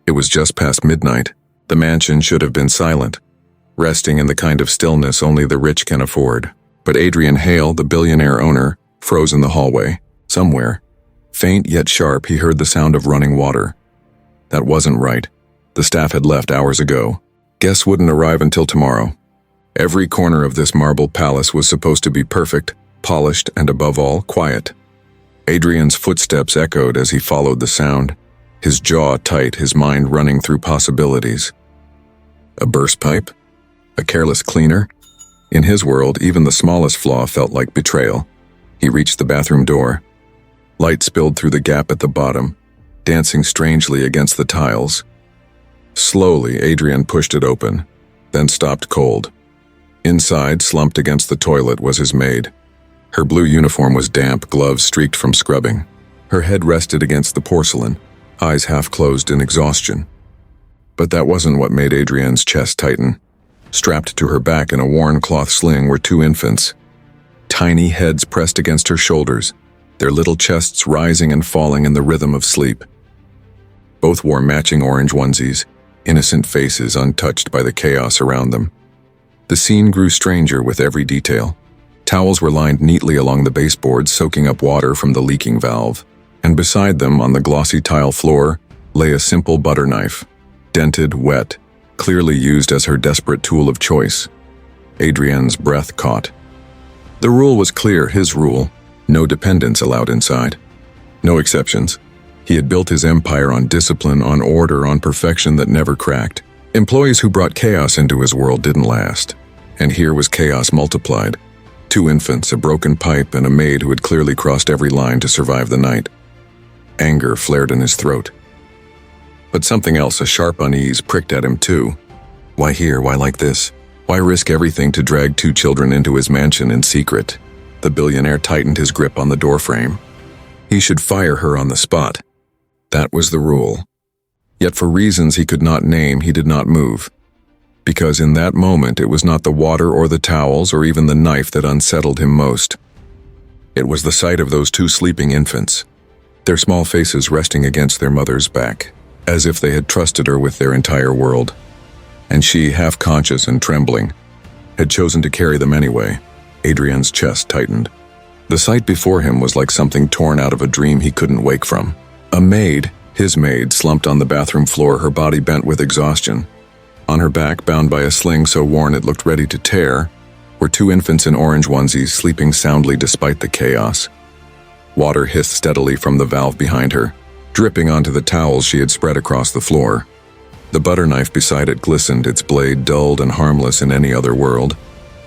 It was just past midnight. The mansion should have been silent, resting in the kind of stillness only the rich can afford. But Adrian Hale, the billionaire owner, froze in the hallway. Somewhere, faint yet sharp, he heard the sound of running water. That wasn't right. The staff had left hours ago. Guests wouldn't arrive until tomorrow. Every corner of this marble palace was supposed to be perfect, polished, and above all, quiet. Adrian's footsteps echoed as he followed the sound, his jaw tight, his mind running through possibilities. A burst pipe? A careless cleaner? In his world, even the smallest flaw felt like betrayal. He reached the bathroom door. Light spilled through the gap at the bottom, dancing strangely against the tiles. Slowly, Adrian pushed it open, then stopped cold. Inside, slumped against the toilet, was his maid. Her blue uniform was damp, gloves streaked from scrubbing. Her head rested against the porcelain, eyes half closed in exhaustion. But that wasn't what made Adrian's chest tighten. Strapped to her back in a worn cloth sling were two infants. Tiny heads pressed against her shoulders, their little chests rising and falling in the rhythm of sleep. Both wore matching orange onesies, innocent faces untouched by the chaos around them. The scene grew stranger with every detail. Towels were lined neatly along the baseboards, soaking up water from the leaking valve, and beside them, on the glossy tile floor, lay a simple butter knife, dented, wet, clearly used as her desperate tool of choice. Adrian's breath caught. The rule was clear, his rule: no dependents allowed inside. No exceptions. He had built his empire on discipline, on order, on perfection that never cracked. Employees who brought chaos into his world didn't last. And here was chaos multiplied. Two infants, a broken pipe, and a maid who had clearly crossed every line to survive the night. Anger flared in his throat. But something else, a sharp unease, pricked at him too. Why here? Why like this? Why risk everything to drag two children into his mansion in secret? The billionaire tightened his grip on the doorframe. He should fire her on the spot. That was the rule. Yet for reasons he could not name, he did not move. Because in that moment, it was not the water or the towels or even the knife that unsettled him most. It was the sight of those two sleeping infants, their small faces resting against their mother's back, as if they had trusted her with their entire world. And she, half conscious and trembling, had chosen to carry them anyway. Adrian's chest tightened. The sight before him was like something torn out of a dream he couldn't wake from. A maid, his maid, slumped on the bathroom floor, her body bent with exhaustion. On her back, bound by a sling so worn it looked ready to tear, were two infants in orange onesies sleeping soundly despite the chaos. Water hissed steadily from the valve behind her, dripping onto the towels she had spread across the floor. The butter knife beside it glistened, its blade dulled and harmless in any other world.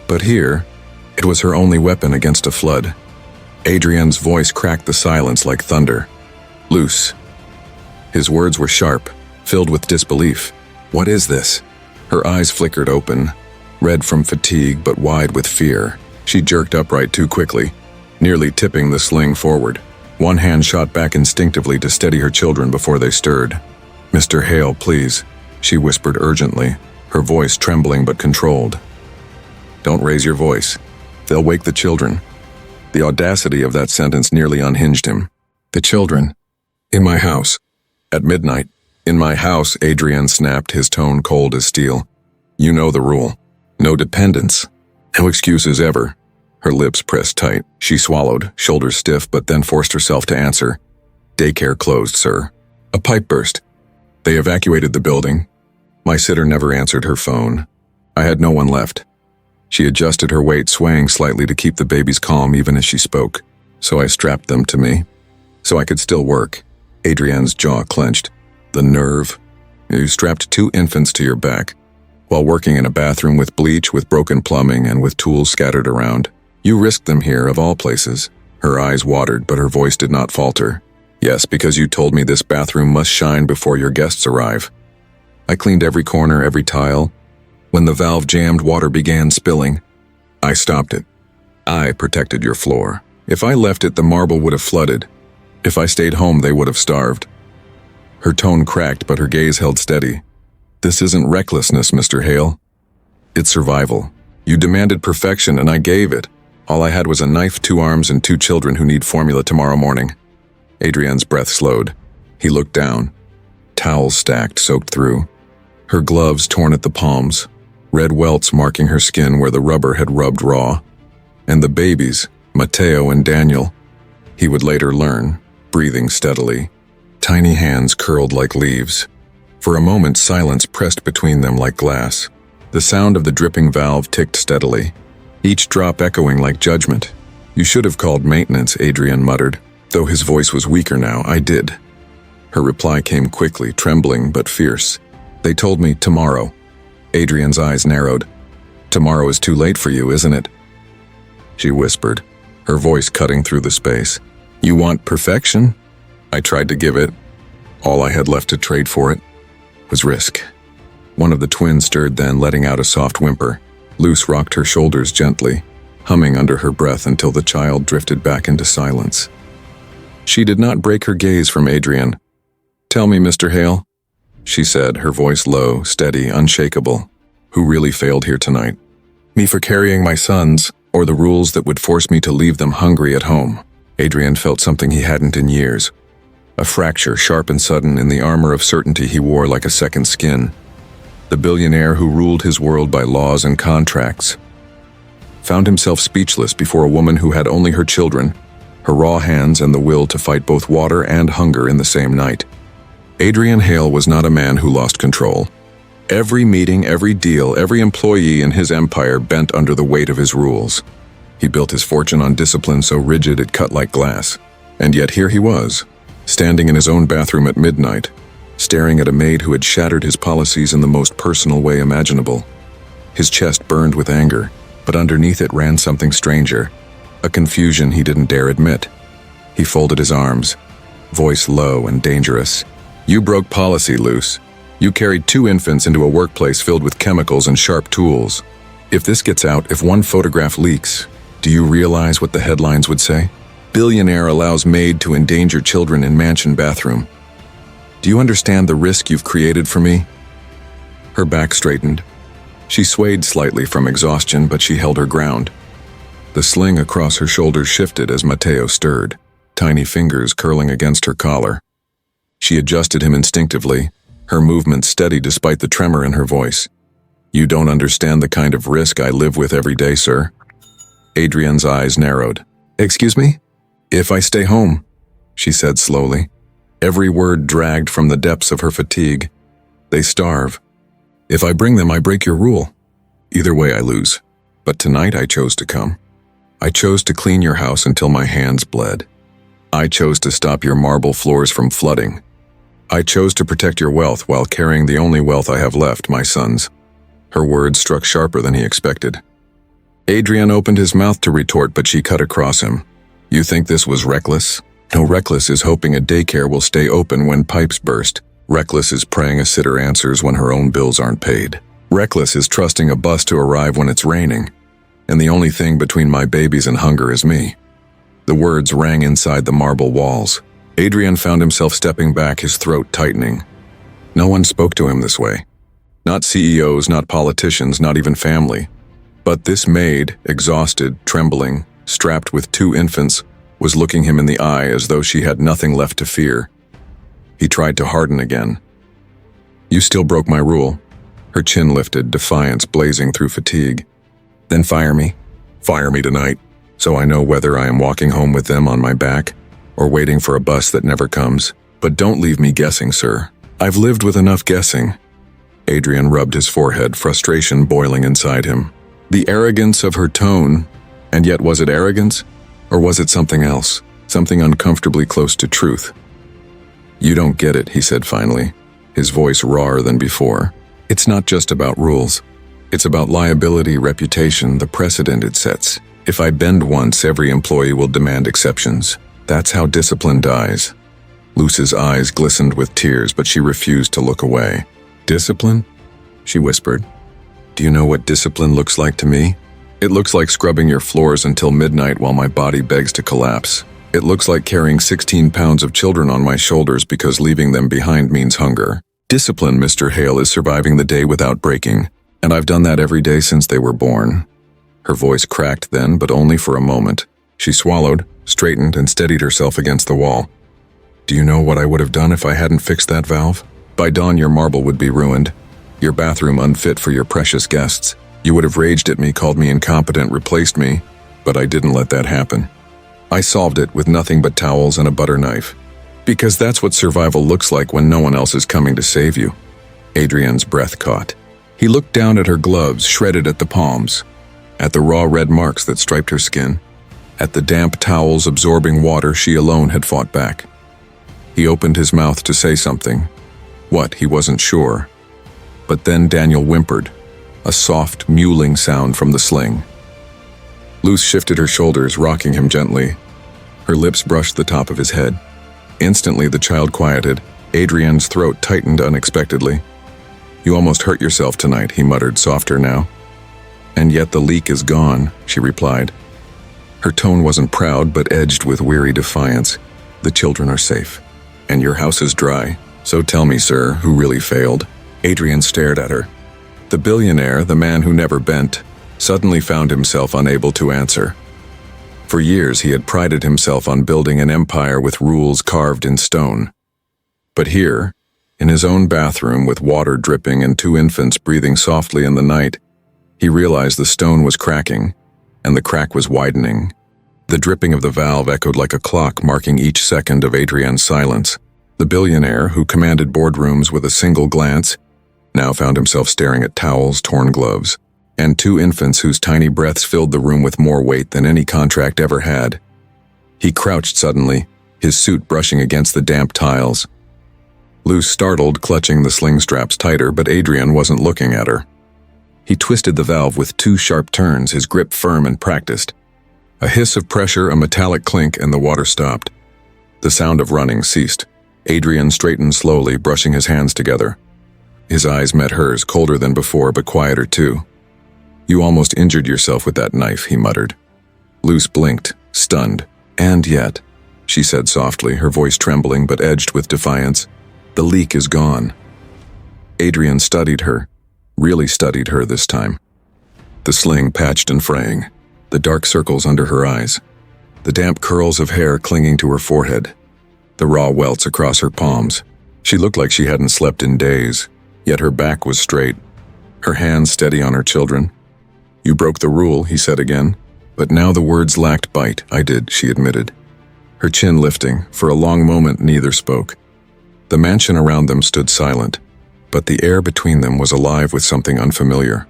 But here, it was her only weapon against a flood. Adrian's voice cracked the silence like thunder. Loose. His words were sharp, filled with disbelief. What is this? Her eyes flickered open, red from fatigue but wide with fear. She jerked upright too quickly, nearly tipping the sling forward. One hand shot back instinctively to steady her children before they stirred. "Mr. Hale, please," she whispered urgently, her voice trembling but controlled. "Don't raise your voice. They'll wake the children." The audacity of that sentence nearly unhinged him. "The children. In my house. At midnight. In my house," Adrian snapped, his tone cold as steel. "You know the rule. No dependents. No excuses ever." Her lips pressed tight. She swallowed, shoulders stiff, but then forced herself to answer. "Daycare closed, sir. A pipe burst. They evacuated the building. My sitter never answered her phone. I had no one left." She adjusted her weight, swaying slightly to keep the babies calm even as she spoke. "So I strapped them to me. So I could still work." Adrian's jaw clenched. The nerve. You strapped two infants to your back, while working in a bathroom with bleach, with broken plumbing, and with tools scattered around. You risked them here, of all places. Her eyes watered, but her voice did not falter. "Yes, because you told me this bathroom must shine before your guests arrive. I cleaned every corner, every tile. When the valve jammed, water began spilling. I stopped it. I protected your floor. If I left it, the marble would have flooded. If I stayed home, they would have starved." Her tone cracked, but her gaze held steady. "This isn't recklessness, Mr. Hale. It's survival. You demanded perfection, and I gave it. All I had was a knife, 2 arms, and 2 children who need formula tomorrow morning." Adrian's breath slowed. He looked down. towels stacked, soaked through. Her gloves torn at the palms, red welts marking her skin where the rubber had rubbed raw. And the babies, Mateo and Daniel, he would later learn, breathing steadily, tiny hands curled like leaves. For a moment, silence pressed between them like glass. The sound of the dripping valve ticked steadily, each drop echoing like judgment. "You should have called maintenance," Adrian muttered, though his voice was weaker now. "I did." Her reply came quickly, trembling but fierce. "They told me tomorrow." Adrian's eyes narrowed. "Tomorrow is too late for you, isn't it?" She whispered, her voice cutting through the space. "You want perfection?" I tried to give it. All I had left to trade for it was risk. One of the twins stirred then, letting out a soft whimper. Luce rocked her shoulders gently, humming under her breath until the child drifted back into silence. She did not break her gaze from Adrian. "Tell me, Mr. Hale," she said, her voice low, steady, unshakable. "Who really failed here tonight? Me for carrying my sons, or the rules that would force me to leave them hungry at home?" Adrian felt something he hadn't in years. A fracture, sharp and sudden, in the armor of certainty he wore like a second skin. The billionaire who ruled his world by laws and contracts found himself speechless before a woman who had only her children, her raw hands, and the will to fight both water and hunger in the same night. Adrian Hale was not a man who lost control. Every meeting, every deal, every employee in his empire bent under the weight of his rules. He built his fortune on discipline so rigid it cut like glass. And yet here he was, standing in his own bathroom at midnight, staring at a maid who had shattered his policies in the most personal way imaginable. His chest burned with anger, but underneath it ran something stranger, a confusion he didn't dare admit. He folded his arms, voice low and dangerous. "You broke policy, Luce. You carried 2 infants into a workplace filled with chemicals and sharp tools. If this gets out, if one photograph leaks, do you realize what the headlines would say? Billionaire allows maid to endanger children in mansion bathroom. Do you understand the risk you've created for me?" Her back straightened. She swayed slightly from exhaustion, but she held her ground. The sling across her shoulders shifted as Mateo stirred, tiny fingers curling against her collar. She adjusted him instinctively, her movements steady despite the tremor in her voice. "You don't understand the kind of risk I live with every day, sir." Adrian's eyes narrowed. "Excuse me?" "If I stay home," she said slowly. Every word dragged from the depths of her fatigue. "They starve. If I bring them, I break your rule. Either way, I lose. But tonight I chose to come. I chose to clean your house until my hands bled. I chose to stop your marble floors from flooding. I chose to protect your wealth while carrying the only wealth I have left, my sons." Her words struck sharper than he expected. Adrian opened his mouth to retort, but she cut across him. "You think this was reckless? No, reckless is hoping a daycare will stay open when pipes burst. Reckless is praying a sitter answers when her own bills aren't paid. Reckless is trusting a bus to arrive when it's raining. And the only thing between my babies and hunger is me." The words rang inside the marble walls. Adrian found himself stepping back, his throat tightening. No one spoke to him this way. Not CEOs, not politicians, not even family. But this maid, exhausted, trembling, strapped with 2 infants, was looking him in the eye as though she had nothing left to fear. He tried to harden again. "You still broke my rule." Her chin lifted, defiance blazing through fatigue. "Then fire me. Fire me tonight, so I know whether I am walking home with them on my back or waiting for a bus that never comes. But don't leave me guessing, sir. I've lived with enough guessing." Adrian rubbed his forehead, frustration boiling inside him. The arrogance of her tone, and yet was it arrogance? Or was it something else, something uncomfortably close to truth? "You don't get it," he said finally, his voice rawer than before. "It's not just about rules. It's about liability, reputation, the precedent it sets. If I bend once, every employee will demand exceptions. That's how discipline dies." Luce's eyes glistened with tears, but she refused to look away. "Discipline?" she whispered. "Do you know what discipline looks like to me? It looks like scrubbing your floors until midnight while my body begs to collapse. It looks like carrying 16 pounds of children on my shoulders because leaving them behind means hunger. Discipline, Mr. Hale, is surviving the day without breaking, and I've done that every day since they were born." Her voice cracked then, but only for a moment. She swallowed, straightened, and steadied herself against the wall. "Do you know what I would have done if I hadn't fixed that valve? By dawn, your marble would be ruined, your bathroom unfit for your precious guests. You would have raged at me, called me incompetent, replaced me, but I didn't let that happen. I solved it with nothing but towels and a butter knife. Because that's what survival looks like when no one else is coming to save you. Adrian's breath caught. He looked down at her gloves, shredded at the palms, at the raw red marks that striped her skin, at the damp towels absorbing water she alone had fought back. He opened his mouth to say something. What, he wasn't sure. But then Daniel whimpered, a soft, mewling sound from the sling. Luce shifted her shoulders, rocking him gently. Her lips brushed the top of his head. Instantly, the child quieted. Adrian's throat tightened unexpectedly. You almost hurt yourself tonight, he muttered, softer now. And yet the leak is gone, she replied. Her tone wasn't proud, but edged with weary defiance. The children are safe, and your house is dry. So tell me, sir, who really failed? Adrian stared at her. The billionaire, the man who never bent, suddenly found himself unable to answer. For years he had prided himself on building an empire with rules carved in stone. But here, in his own bathroom with water dripping and 2 infants breathing softly in the night, he realized the stone was cracking, and the crack was widening. The dripping of the valve echoed like a clock, marking each second of Adrian's silence. The billionaire, who commanded boardrooms with a single glance, now found himself staring at towels, torn gloves, and 2 infants whose tiny breaths filled the room with more weight than any contract ever had. He crouched suddenly, his suit brushing against the damp tiles. Luce startled, clutching the sling straps tighter, but Adrian wasn't looking at her. He twisted the valve with 2 sharp turns, his grip firm and practiced. A hiss of pressure, a metallic clink, and the water stopped. The sound of running ceased. Adrian straightened slowly, brushing his hands together. His eyes met hers, colder than before, but quieter too. You almost injured yourself with that knife, he muttered. Luce blinked, stunned. And yet, she said softly, her voice trembling but edged with defiance, the leak is gone. Adrian studied her, really studied her this time. The sling patched and fraying, the dark circles under her eyes, the damp curls of hair clinging to her forehead, the raw welts across her palms. She looked like she hadn't slept in days, yet her back was straight, her hands steady on her children. You broke the rule, he said again, but now the words lacked bite. I did, she admitted. Her chin lifting, for a long moment neither spoke. The mansion around them stood silent, but the air between them was alive with something unfamiliar.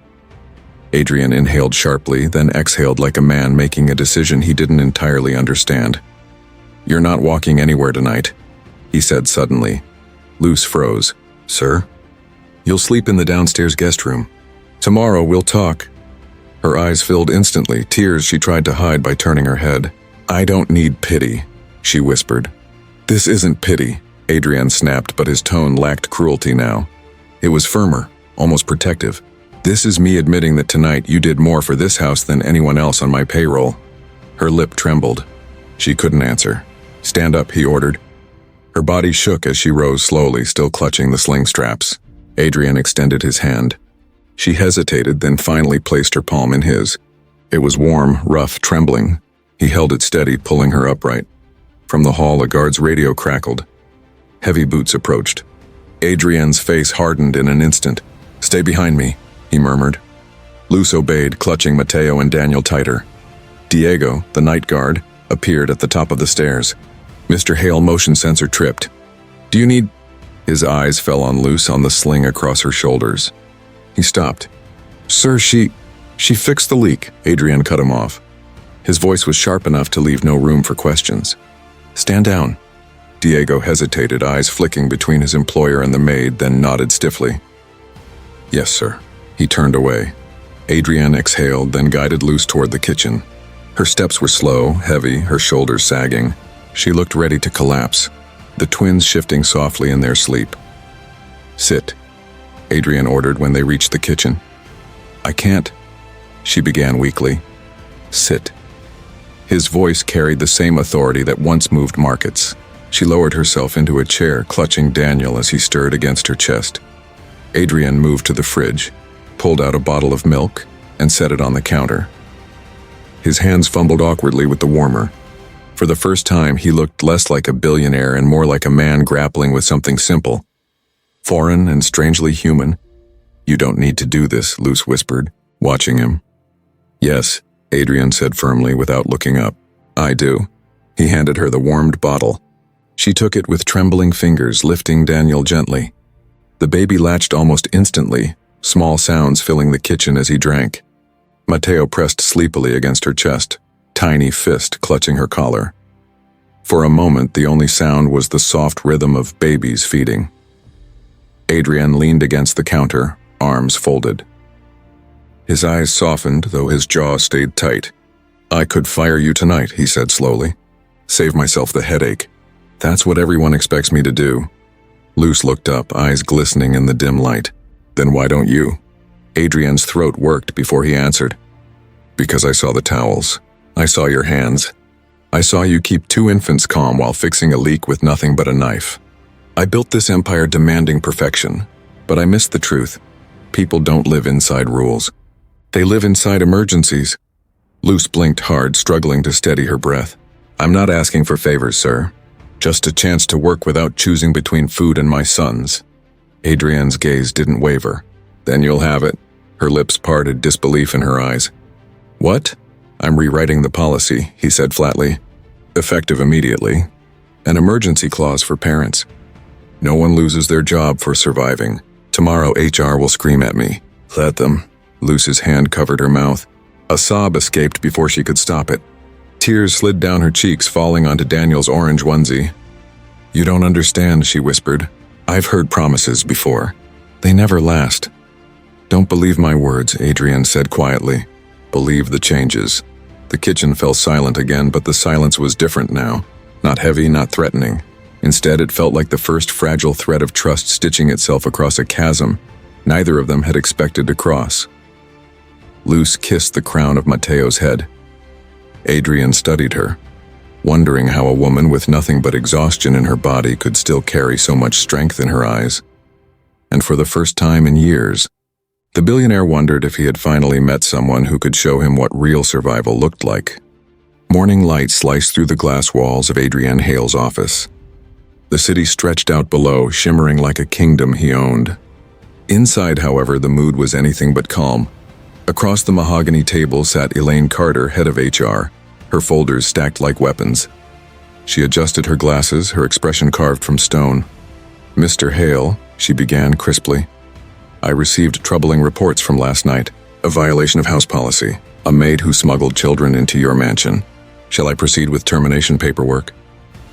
Adrian inhaled sharply, then exhaled like a man making a decision he didn't entirely understand. You're not walking anywhere tonight, he said suddenly. Luce froze. Sir? You'll sleep in the downstairs guest room. Tomorrow we'll talk. Her eyes filled instantly, tears she tried to hide by turning her head. I don't need pity, she whispered. This isn't pity, Adrian snapped, but his tone lacked cruelty now. It was firmer, almost protective. This is me admitting that tonight you did more for this house than anyone else on my payroll. Her lip trembled. She couldn't answer. Stand up, he ordered. Her body shook as she rose slowly, still clutching the sling straps. Adrian extended his hand. She hesitated, then finally placed her palm in his. It was warm, rough, trembling. He held it steady, pulling her upright. From the hall, a guard's radio crackled. Heavy boots approached. Adrian's face hardened in an instant. Stay behind me, he murmured. Luce obeyed, clutching Mateo and Daniel tighter. Diego, the night guard, appeared at the top of the stairs. Mr. Hale motion sensor tripped. Do you need... His eyes fell on Luce on the sling across her shoulders. He stopped. Sir, she fixed the leak, Adrian cut him off. His voice was sharp enough to leave no room for questions. Stand down. Diego hesitated, eyes flicking between his employer and the maid, then nodded stiffly. Yes, sir. He turned away. Adrian exhaled, then guided Luce toward the kitchen. Her steps were slow, heavy, her shoulders sagging. She looked ready to collapse, the twins shifting softly in their sleep. Sit, Adrian ordered when they reached the kitchen. I can't, she began weakly. Sit. His voice carried the same authority that once moved markets. She lowered herself into a chair, clutching Daniel as he stirred against her chest. Adrian moved to the fridge, pulled out a bottle of milk, and set it on the counter. His hands fumbled awkwardly with the warmer. For the first time, he looked less like a billionaire and more like a man grappling with something simple. Foreign and strangely human. You don't need to do this, Luce whispered, watching him. Yes, Adrian said firmly without looking up. I do. He handed her the warmed bottle. She took it with trembling fingers, lifting Daniel gently. The baby latched almost instantly, small sounds filling the kitchen as he drank. Mateo pressed sleepily against her chest, tiny fist clutching her collar. For a moment, the only sound was the soft rhythm of babies feeding. Adrian leaned against the counter, arms folded. His eyes softened, though his jaw stayed tight. I could fire you tonight, he said slowly. Save myself the headache. That's what everyone expects me to do. Luce looked up, eyes glistening in the dim light. Then why don't you? Adrian's throat worked before he answered. Because I saw the towels. I saw your hands. I saw you keep 2 infants calm while fixing a leak with nothing but a knife. I built this empire demanding perfection, but I missed the truth. People don't live inside rules. They live inside emergencies. Luce blinked hard, struggling to steady her breath. I'm not asking for favors, sir. Just a chance to work without choosing between food and my sons. Adrian's gaze didn't waver. Then you'll have it. Her lips parted, disbelief in her eyes. What? I'm rewriting the policy, he said flatly. Effective immediately. An emergency clause for parents. No one loses their job for surviving. Tomorrow HR will scream at me. Let them. Luce's hand covered her mouth. A sob escaped before she could stop it. Tears slid down her cheeks, falling onto Daniel's orange onesie. You don't understand, she whispered. I've heard promises before. They never last. Don't believe my words, Adrian said quietly. Believe the changes. The kitchen fell silent again, but the silence was different now. Not heavy, not threatening. Instead, it felt like the first fragile thread of trust stitching itself across a chasm neither of them had expected to cross. Luce kissed the crown of Mateo's head. Adrian studied her, wondering how a woman with nothing but exhaustion in her body could still carry so much strength in her eyes. And for the first time in years, the billionaire wondered if he had finally met someone who could show him what real survival looked like. Morning light sliced through the glass walls of Adrian Hale's office. The city stretched out below, shimmering like a kingdom he owned. Inside, however, the mood was anything but calm. Across the mahogany table sat Elaine Carter, head of HR, her folders stacked like weapons. She adjusted her glasses, her expression carved from stone. Mr. Hale, she began crisply. I received troubling reports from last night. A violation of house policy. A maid who smuggled children into your mansion. Shall I proceed with termination paperwork?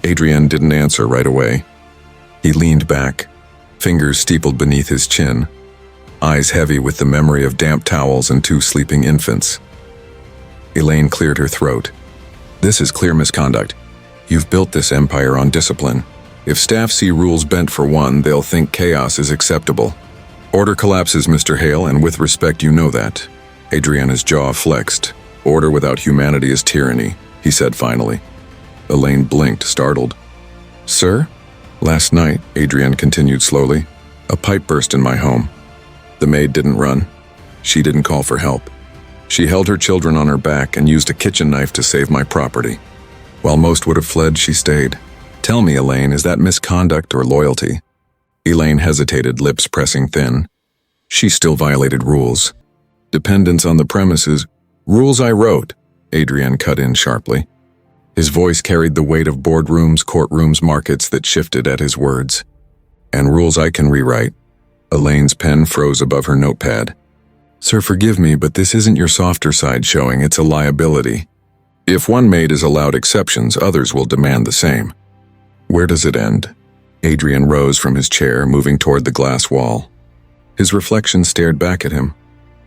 Adrian didn't answer right away. He leaned back, fingers steepled beneath his chin, eyes heavy with the memory of damp towels and 2 sleeping infants. Elaine cleared her throat. This is clear misconduct. You've built this empire on discipline. If staff see rules bent for one, they'll think chaos is acceptable. Order collapses, Mr. Hale, and with respect you know that. Adriana's jaw flexed. Order without humanity is tyranny, he said finally. Elaine blinked, startled. Sir? Last night, Adrian continued slowly, a pipe burst in my home. The maid didn't run. She didn't call for help. She held her children on her back and used a kitchen knife to save my property. While most would have fled, she stayed. Tell me, Elaine, is that misconduct or loyalty? Elaine hesitated, lips pressing thin. She still violated rules. Dependence on the premises. Rules I wrote, Adrian cut in sharply. His voice carried the weight of boardrooms, courtrooms, markets that shifted at his words. And rules I can rewrite. Elaine's pen froze above her notepad. Sir, forgive me, but this isn't your softer side showing, it's a liability. If one maid is allowed exceptions, others will demand the same. Where does it end? Adrian rose from his chair, moving toward the glass wall. His reflection stared back at him.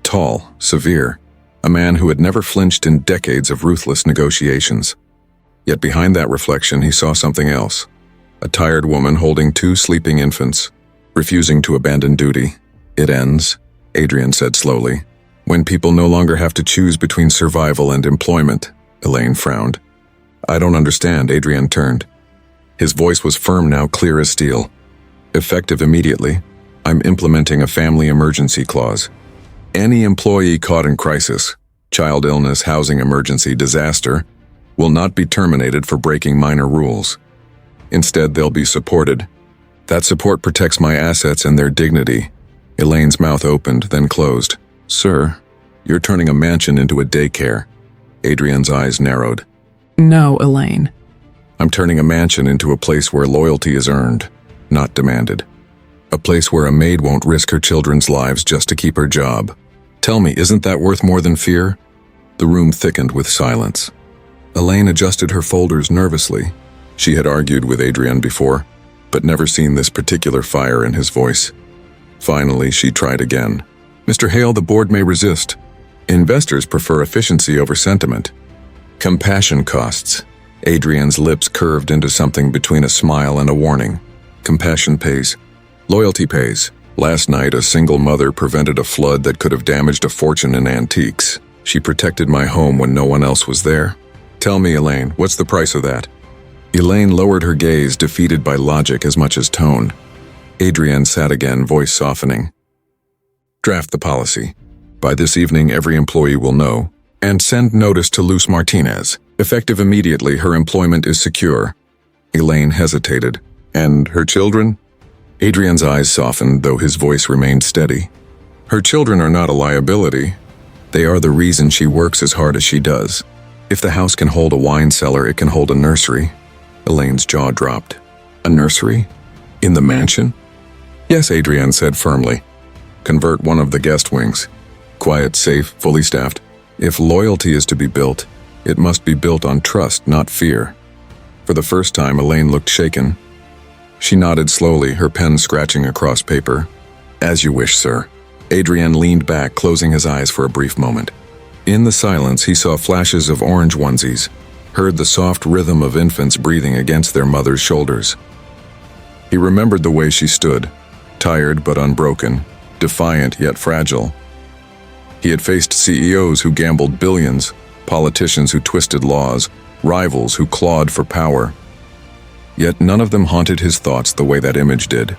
Tall, severe, a man who had never flinched in decades of ruthless negotiations. Yet behind that reflection he saw something else. A tired woman holding 2 sleeping infants, refusing to abandon duty. It ends, Adrian said slowly, when people no longer have to choose between survival and employment. Elaine frowned. I don't understand, Adrian turned. His voice was firm now, clear as steel. Effective immediately, I'm implementing a family emergency clause. Any employee caught in crisis, child illness, housing emergency, disaster, will not be terminated for breaking minor rules. Instead, they'll be supported. That support protects my assets and their dignity. Elaine's mouth opened, then closed. Sir, you're turning a mansion into a daycare. Adrian's eyes narrowed. No, Elaine. I'm turning a mansion into a place where loyalty is earned, not demanded. A place where a maid won't risk her children's lives just to keep her job. Tell me, isn't that worth more than fear? The room thickened with silence. Elaine adjusted her folders nervously. She had argued with Adrian before, but never seen this particular fire in his voice. Finally, she tried again. Mr. Hale, the board may resist. Investors prefer efficiency over sentiment. Compassion costs. Adrian's lips curved into something between a smile and a warning. Compassion pays. Loyalty pays. Last night, a single mother prevented a flood that could have damaged a fortune in antiques. She protected my home when no one else was there. Tell me, Elaine, what's the price of that? Elaine lowered her gaze, defeated by logic as much as tone. Adrian sat again, voice softening. Draft the policy. By this evening, every employee will know. And send notice to Luz Martinez. Effective immediately, her employment is secure. Elaine hesitated. And her children? Adrian's eyes softened, though his voice remained steady. Her children are not a liability. They are the reason she works as hard as she does. If the house can hold a wine cellar, it can hold a nursery. Elaine's jaw dropped. A nursery? In the mansion? Yes, Adrian said firmly. Convert one of the guest wings. Quiet, safe, fully staffed. If loyalty is to be built, it must be built on trust, not fear. For the first time, Elaine looked shaken. She nodded slowly, her pen scratching across paper. As you wish, sir. Adrian leaned back, closing his eyes for a brief moment. In the silence, he saw flashes of orange onesies, heard the soft rhythm of infants breathing against their mother's shoulders. He remembered the way she stood, tired but unbroken, defiant yet fragile. He had faced CEOs who gambled billions, politicians who twisted laws, rivals who clawed for power. Yet none of them haunted his thoughts the way that image did.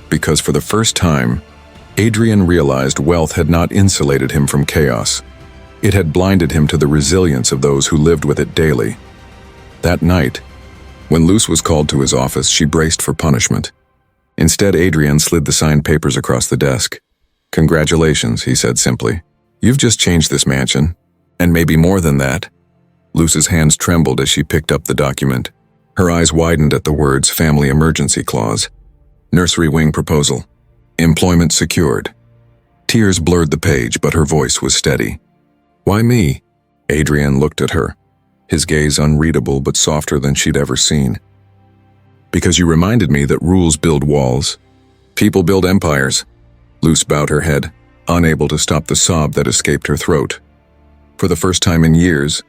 Because for the first time, Adrian realized wealth had not insulated him from chaos. It had blinded him to the resilience of those who lived with it daily. That night, when Luz was called to his office, she braced for punishment. Instead, Adrian slid the signed papers across the desk. Congratulations, he said simply. You've just changed this mansion. And maybe more than that. Luz's hands trembled as she picked up the document. Her eyes widened at the words Family Emergency Clause. Nursery Wing Proposal. Employment secured. Tears blurred the page, but her voice was steady. Why me? Adrian looked at her, his gaze unreadable but softer than she'd ever seen. Because you reminded me that rules build walls. People build empires. Luz bowed her head, unable to stop the sob that escaped her throat. For the first time in years,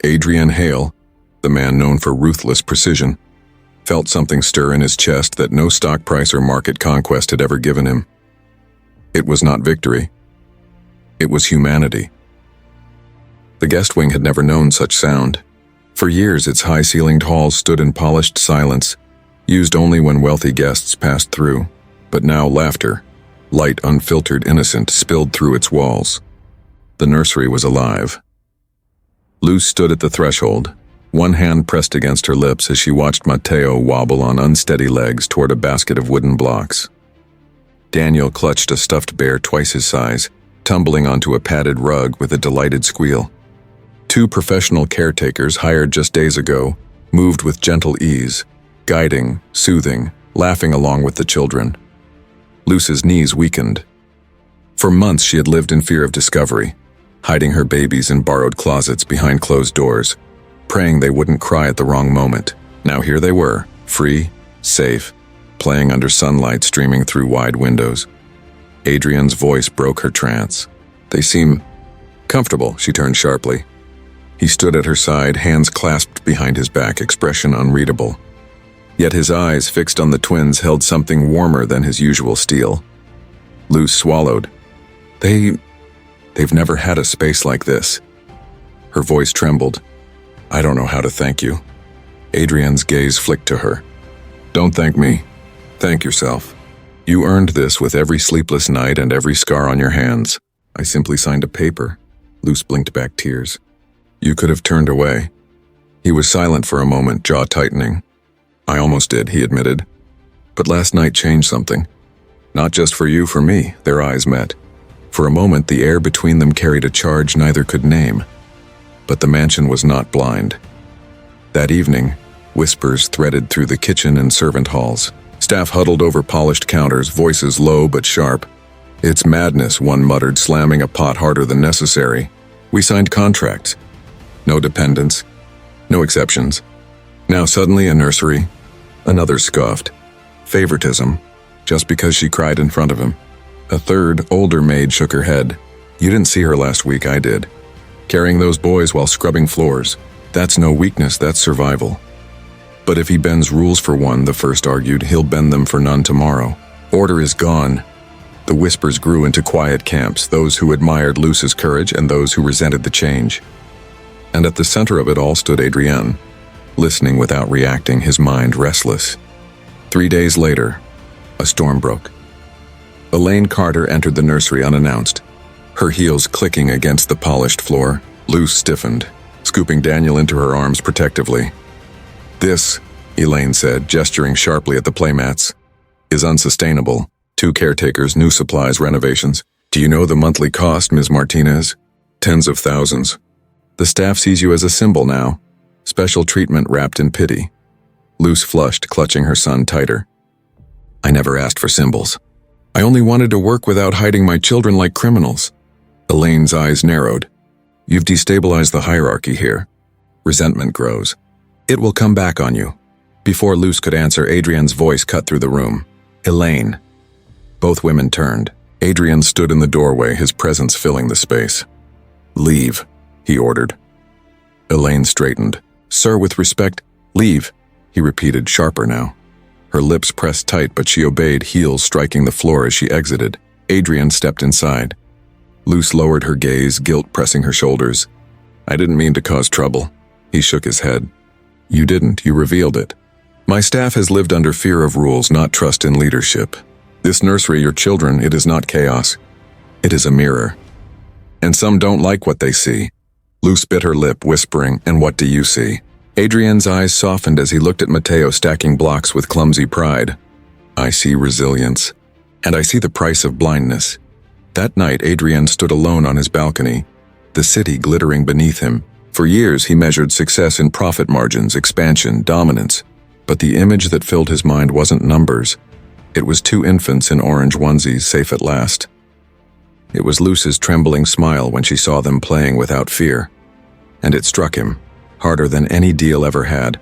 Adrian Hale, the man known for ruthless precision, felt something stir in his chest that no stock price or market conquest had ever given him. It was not victory. It was humanity. The guest wing had never known such sound. For years, its high-ceilinged halls stood in polished silence, used only when wealthy guests passed through. But now laughter, light, unfiltered, innocent, spilled through its walls. The nursery was alive. Luz stood at the threshold, one hand pressed against her lips as she watched Mateo wobble on unsteady legs toward a basket of wooden blocks. Daniel clutched a stuffed bear twice his size, tumbling onto a padded rug with a delighted squeal. Two professional caretakers hired just days ago moved with gentle ease, guiding, soothing, laughing along with the children. Luz's knees weakened. For months she had lived in fear of discovery, hiding her babies in borrowed closets behind closed doors, praying they wouldn't cry at the wrong moment. Now here they were, free, safe, playing under sunlight streaming through wide windows. Adrian's voice broke her trance. They seem comfortable, she turned sharply. He stood at her side, hands clasped behind his back, expression unreadable. Yet his eyes, fixed on the twins, held something warmer than his usual steel. Luz swallowed. They've never had a space like this. Her voice trembled. I don't know how to thank you. Adrian's gaze flicked to her. Don't thank me. Thank yourself. You earned this with every sleepless night and every scar on your hands. I simply signed a paper. Luz blinked back tears. You could have turned away. He was silent for a moment, jaw tightening. I almost did, he admitted. But last night changed something. Not just for you, for me, their eyes met. For a moment, the air between them carried a charge neither could name. But the mansion was not blind. That evening, whispers threaded through the kitchen and servant halls. Staff huddled over polished counters, voices low but sharp. "It's madness," one muttered, slamming a pot harder than necessary. "We signed contracts. No dependents. No exceptions. Now suddenly a nursery." Another scoffed. "Favoritism, just because she cried in front of him." A third, older maid shook her head. "You didn't see her last week, I did. Carrying those boys while scrubbing floors. That's no weakness, that's survival." "But if he bends rules for one," the first argued, "he'll bend them for none tomorrow. Order is gone." The whispers grew into quiet camps, those who admired Luce's courage and those who resented the change. And at the center of it all stood Adrienne, listening without reacting, his mind restless. 3 days later, a storm broke. Elaine Carter entered the nursery unannounced, her heels clicking against the polished floor. Luce stiffened, scooping Daniel into her arms protectively. "This," Elaine said, gesturing sharply at the playmats, "is unsustainable. 2 caretakers, new supplies, renovations. Do you know the monthly cost, Ms. Martinez? Tens of thousands. The staff sees you as a symbol now. Special treatment wrapped in pity." Luce flushed, clutching her son tighter. "I never asked for symbols. I only wanted to work without hiding my children like criminals." Elaine's eyes narrowed. "You've destabilized the hierarchy here. Resentment grows. It will come back on you." Before Luce could answer, Adrienne's voice cut through the room. "Elaine." Both women turned. Adrien stood in the doorway, his presence filling the space. "Leave," he ordered. Elaine straightened. "Sir, with respect, leave," he repeated, sharper now. Her lips pressed tight, but she obeyed, heels striking the floor as she exited. Adrien stepped inside. Luce lowered her gaze, guilt pressing her shoulders. "I didn't mean to cause trouble." He shook his head. "You didn't, you revealed it. My staff has lived under fear of rules, not trust in leadership. This nursery, your children, it is not chaos. It is a mirror. And some don't like what they see." Luce bit her lip, whispering, "And what do you see?" Adrienne's eyes softened as he looked at Matteo stacking blocks with clumsy pride. "I see resilience. And I see the price of blindness." That night, Adrienne stood alone on his balcony, the city glittering beneath him. For years, he measured success in profit margins, expansion, dominance. But the image that filled his mind wasn't numbers. It was 2 infants in orange onesies, safe at last. It was Luce's trembling smile when she saw them playing without fear. And it struck him, harder than any deal ever had.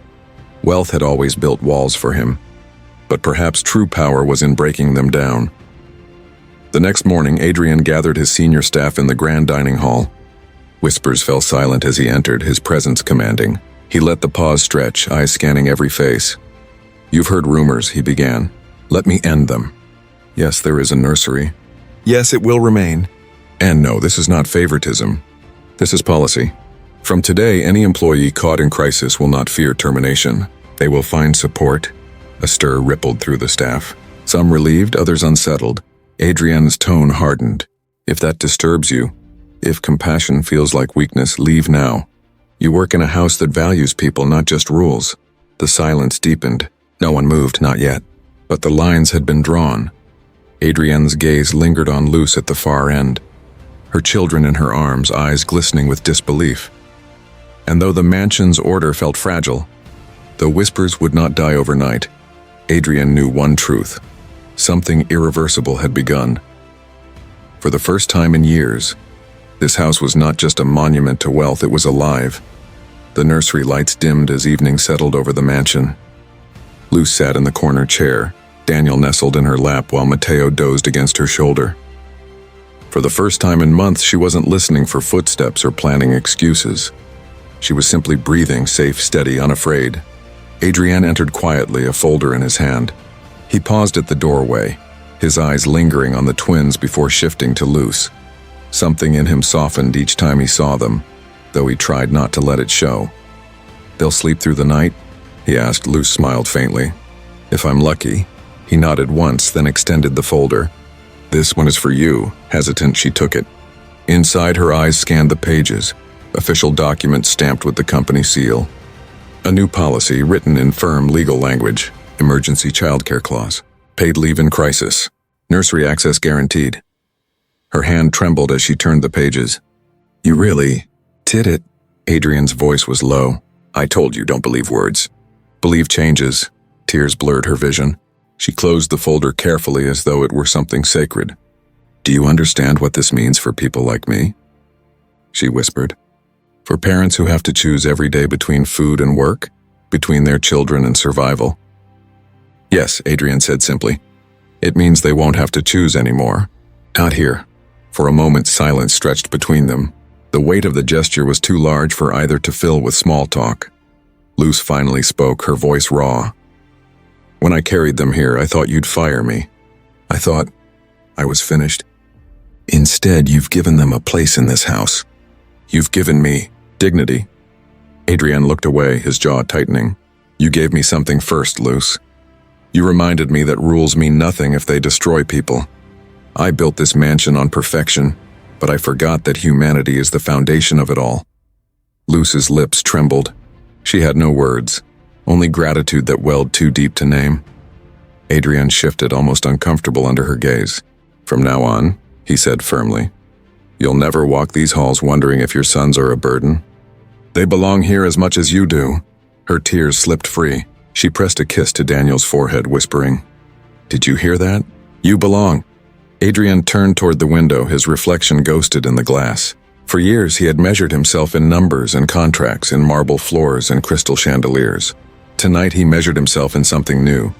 Wealth had always built walls for him, but perhaps true power was in breaking them down. The next morning, Adrien gathered his senior staff in the grand dining hall. Whispers fell silent as he entered, his presence commanding. He let the pause stretch, eyes scanning every face. "You've heard rumors," he began. "Let me end them. Yes, there is a nursery. Yes, it will remain. And no, this is not favoritism. This is policy. From today, any employee caught in crisis will not fear termination. They will find support." A stir rippled through the staff. Some relieved, others unsettled. Adrienne's tone hardened. "If that disturbs you, if compassion feels like weakness, leave now. You work in a house that values people, not just rules." The silence deepened. No one moved, not yet. But the lines had been drawn. Adrienne's gaze lingered on Luce at the far end, her children in her arms, eyes glistening with disbelief. And though the mansion's order felt fragile, the whispers would not die overnight, Adrienne knew one truth. Something irreversible had begun. For the first time in years, this house was not just a monument to wealth, it was alive. The nursery lights dimmed as evening settled over the mansion. Luce sat in the corner chair, Daniel nestled in her lap while Matteo dozed against her shoulder. For the first time in months, she wasn't listening for footsteps or planning excuses. She was simply breathing, safe, steady, unafraid. Adrien entered quietly, a folder in his hand. He paused at the doorway, his eyes lingering on the twins before shifting to Luce. Something in him softened each time he saw them, though he tried not to let it show. "They'll sleep through the night?" he asked. Luce smiled faintly. "If I'm lucky." He nodded once, then extended the folder. "This one is for you." Hesitant, she took it. Inside, her eyes scanned the pages, official documents stamped with the company seal. A new policy, written in firm legal language. Emergency childcare clause. Paid leave in crisis. Nursery access guaranteed. Her hand trembled as she turned the pages. You really did it. Adrian's voice was low. I told you, don't believe words. Believe changes. Tears blurred her vision. She closed the folder carefully as though it were something sacred. Do you understand what this means for people like me? She whispered. For parents who have to choose every day between food and work, between their children and survival. Yes, Adrian said simply. It means they won't have to choose anymore. Not here. For a moment, silence stretched between them. The weight of the gesture was too large for either to fill with small talk. Luce finally spoke, her voice raw. When I carried them here, I thought you'd fire me. I thought I was finished. Instead, you've given them a place in this house. You've given me dignity. Adrian looked away, his jaw tightening. You gave me something first, Luce. You reminded me that rules mean nothing if they destroy people. I built this mansion on perfection, but I forgot that humanity is the foundation of it all. Luce's lips trembled. She had no words, only gratitude that welled too deep to name. Adrian shifted, almost uncomfortable under her gaze. From now on, he said firmly, you'll never walk these halls wondering if your sons are a burden. They belong here as much as you do. Her tears slipped free. She pressed a kiss to Daniel's forehead, whispering, Did you hear that? You belong. Adrian turned toward the window, his reflection ghosted in the glass. For years he had measured himself in numbers and contracts, in marble floors and crystal chandeliers. Tonight he measured himself in something new,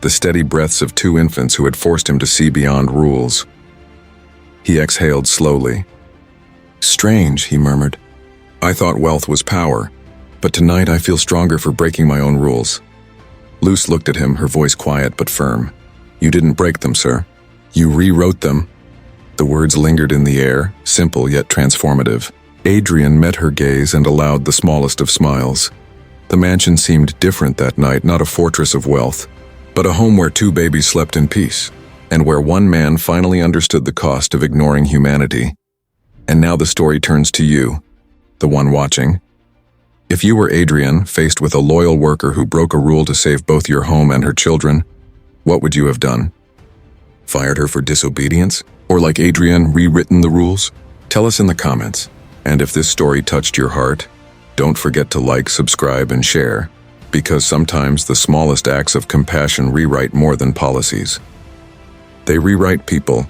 the steady breaths of two infants who had forced him to see beyond rules. He exhaled slowly. Strange, he murmured. I thought wealth was power, but tonight I feel stronger for breaking my own rules. Luce looked at him, her voice quiet but firm. You didn't break them, sir. You rewrote them. The words lingered in the air, simple yet transformative. Adrian met her gaze and allowed the smallest of smiles. The mansion seemed different that night, not a fortress of wealth, but a home where two babies slept in peace, and where one man finally understood the cost of ignoring humanity. And now the story turns to you, the one watching. If you were Adrian, faced with a loyal worker who broke a rule to save both your home and her children, what would you have done? Fired her for disobedience? Or like Adrian, rewritten the rules? Tell us in the comments. And if this story touched your heart, don't forget to like, subscribe, and share, because sometimes the smallest acts of compassion rewrite more than policies. They rewrite people,